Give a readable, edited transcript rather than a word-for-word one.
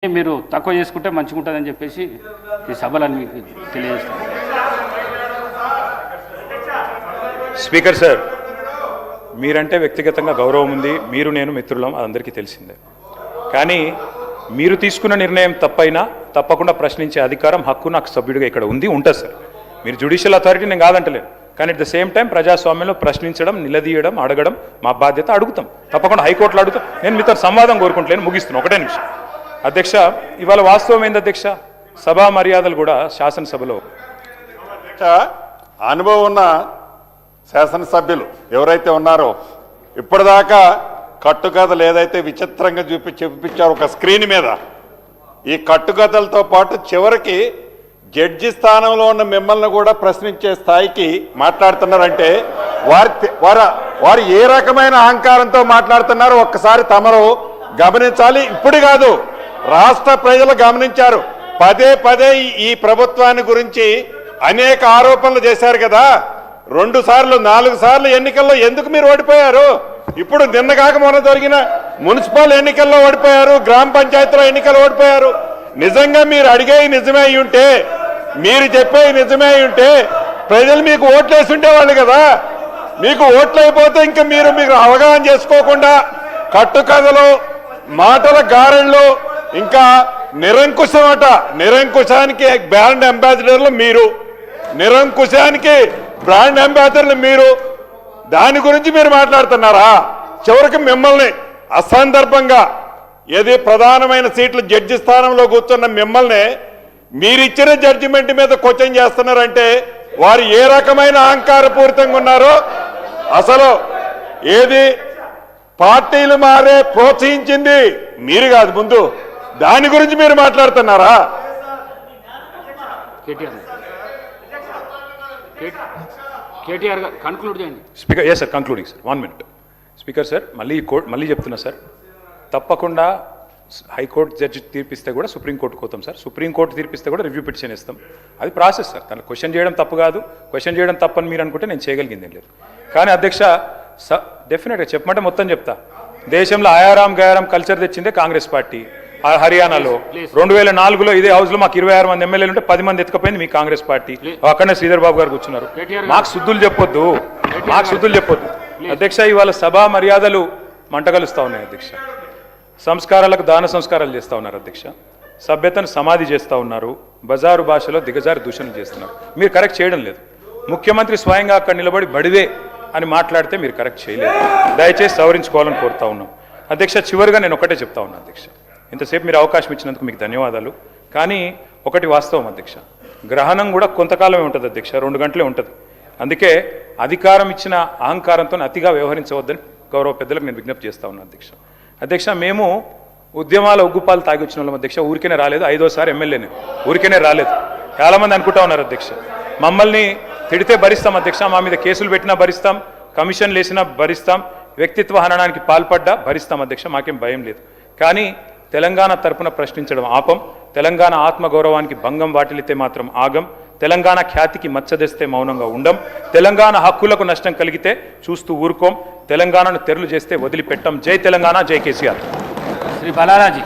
మీరు తక్కువ చేసుకుంటే మంచిగా ఉంటుందని చెప్పేసి ఈ సభలను మీకు తెలియజేస్తాను. స్పీకర్ సార్, మీరంటే వ్యక్తిగతంగా గౌరవం ఉంది, మీరు నేను మిత్రులం, అందరికీ తెలిసిందే. కానీ మీరు తీసుకున్న నిర్ణయం తప్పైనా తప్పకుండా ప్రశ్నించే అధికారం, హక్కు నాకు సభ్యుడిగా ఇక్కడ ఉంటుంది సార్. మీరు జ్యుడిషియల్ అథారిటీ నేను కాదంటలేను, కానీ అట్ ద సేమ్ టైం ప్రజాస్వామ్యంలో ప్రశ్నించడం, నిలదీయడం, అడగడం మా బాధ్యత. అడుగుతాం, తప్పకుండా హైకోర్టులో అడుగుతాం. నేను మీతో సంవాదం కోరుకుంటలేను, ముగిస్తున్నాను. ఒకటే నిమిషం అధ్యక్ష. ఇవాళ వాస్తవం ఏంది అధ్యక్ష, సభా మర్యాదలు కూడా శాసనసభలో అనుభవం ఉన్న శాసనసభ్యులు ఎవరైతే ఉన్నారో ఇప్పటిదాకా కట్టుకథలు ఏదైతే విచిత్రంగా చూపించారో ఒక స్క్రీన్ మీద, ఈ కట్టుకథలతో పాటు చివరికి జడ్జి స్థానంలో ఉన్న మిమ్మల్ని కూడా ప్రశ్నించే స్థాయికి మాట్లాడుతున్నారంటే వారు ఏ రకమైన అహంకారంతో మాట్లాడుతున్నారో ఒక్కసారి తమరు గమనించాలి. ఇప్పుడు కాదు, రాష్ట్ర ప్రజలు గమనించారు. పదే పదే ఈ ప్రభుత్వాన్ని గురించి అనేక ఆరోపణలు చేశారు కదా. 2 సార్లు 4 సార్లు ఎన్నికల్లో ఎందుకు మీరు ఓడిపోయారు? ఇప్పుడు నిన్నగాక మొన్న జరిగిన మున్సిపల్ ఎన్నికల్లో ఓడిపోయారు, గ్రామ పంచాయతీలో ఎన్నికల్లో ఓడిపోయారు. నిజంగా మీరు అడిగేవి నిజమే అయి ఉంటే, మీరు చెప్పేవి నిజమే అయి ఉంటే ప్రజలు మీకు ఓట్లు వేసి ఉండేవాళ్ళు కదా. మీకు ఓట్లు అయిపోతే ఇంకా మీరు అవగాహన చేసుకోకుండా కట్టుకథలు, మాటల గారెళ్ళు, ఇంకా నిరంకుశమట. నిరంకుశానికి బ్రాండ్ అంబాసిడర్లు మీరు, నిరంకుశానికి బ్రాండ్ అంబాసిడర్లు మీరు. దాని గురించి మీరు మాట్లాడుతున్నారా? చివరికి మిమ్మల్ని అసందర్భంగా ఏది ప్రధానమైన సీట్లు జడ్జి స్థానంలో కూర్చున్న మిమ్మల్ని మీరిచ్చిన జడ్జిమెంట్ మీద క్వశ్చన్ చేస్తున్నారంటే వారు ఏ రకమైన అహంకారపూరితంగా ఉన్నారో. అసలు ఏది పార్టీలు మారే ప్రోత్సహించింది మీరు కాదు, ముందు దాని గురించి మీరు మాట్లాడుతున్నారా? కేటీఆర్ గారు కన్క్లూడ్ చేయండి. Speaker, yes sir, concluding sir, 1 minute. Speaker sir, మళ్ళీ చెప్తున్నా సార్, తప్పకుండా హైకోర్టు జడ్జి తీర్పిస్తే కూడా సుప్రీంకోర్టు కోతాం సార్. సుప్రీంకోర్టు తీర్పిస్తే కూడా రివ్యూ పిటిషన్ ఇస్తాం. అది ప్రాసెస్ సార్. తను క్వశ్చన్ చేయడం తప్పు కాదు. క్వశ్చన్ చేయడం తప్పని మీరు అనుకుంటే నేను చేయగలిగింది ఏం లేదు. కానీ అధ్యక్ష, డెఫినెట్గా చెప్పమంటే మొత్తం చెప్తా. దేశంలో ఆయారాం గయారాం కల్చర్ తెచ్చిందే కాంగ్రెస్ పార్టీ. హర్యానాలో 2004లో ఇదే హౌస్లో మాకు 26 మంది ఎమ్మెల్యేలు ఉంటే 10 మంది ఎత్తుకపోయింది మీ కాంగ్రెస్ పార్టీ. అక్కడనే శ్రీధర్ బాబు గారు కూర్చున్నారు. మాకు శుద్ధులు చెప్పొద్దు, మాకు శుద్ధులు చెప్పొద్దు అధ్యక్ష. ఇవాళ సభా మర్యాదలు మంటగలుస్తూ ఉన్నాయి అధ్యక్ష. సంస్కారాలకు దాన సంస్కారాలు చేస్తూ ఉన్నారు అధ్యక్ష. సభ్యతను సమాధి చేస్తూ ఉన్నారు. బజారు భాషలో దిగజారి దూషణలు చేస్తున్నారు. మీరు కరెక్ట్ చేయడం లేదు. ముఖ్యమంత్రి స్వయంగా అక్కడ నిలబడి బడివే అని మాట్లాడితే మీరు కరెక్ట్ చేయలేదు. దయచేసి సవరించుకోవాలని కోరుతా ఉన్నాం అధ్యక్ష. చివరిగా నేను ఒకటే చెప్తా ఉన్నాను అధ్యక్ష, ఇంతసేపు మీరు అవకాశం ఇచ్చినందుకు మీకు ధన్యవాదాలు. కానీ ఒకటి వాస్తవం అధ్యక్ష, గ్రహణం కూడా కొంతకాలమే ఉంటుంది అధ్యక్ష, 2 గంటలే ఉంటుంది. అందుకే అధికారం ఇచ్చిన అహంకారంతో అతిగా వ్యవహరించవద్దని గౌరవ పెద్దలకు నేను విజ్ఞప్తి చేస్తా ఉన్నాను అధ్యక్ష. అధ్యక్ష, మేము ఉద్యమాల ఉగ్గుపాలు తాగి వచ్చిన వాళ్ళం అధ్యక్ష. ఊరికేనే రాలేదు, 5వ సారి ఎమ్మెల్యేని, ఊరికేనే రాలేదు. చాలామంది అనుకుంటా ఉన్నారు అధ్యక్ష. మమ్మల్ని తిడితే భరిస్తాం అధ్యక్ష, మా మీద కేసులు పెట్టినా భరిస్తాం, కమిషన్లు వేసినా భరిస్తాం, వ్యక్తిత్వ హననానికి పాల్పడ్డా భరిస్తాం అధ్యక్ష. మాకేం భయం లేదు. కానీ తెలంగాణ తరపున ప్రశ్నించడం ఆపం. తెలంగాణ ఆత్మగౌరవానికి భంగం వాటిల్లితే మాత్రం ఆగం. తెలంగాణ ఖ్యాతికి మచ్చదెస్తే మౌనంగా ఉండం. తెలంగాణ హక్కులకు నష్టం కలిగితే చూస్తూ ఊరుకోం. తెలంగాణను తెరలు చేస్తే వదిలిపెట్టం. జై తెలంగాణ, జై కేసీఆర్. శ్రీ బాలాజీ.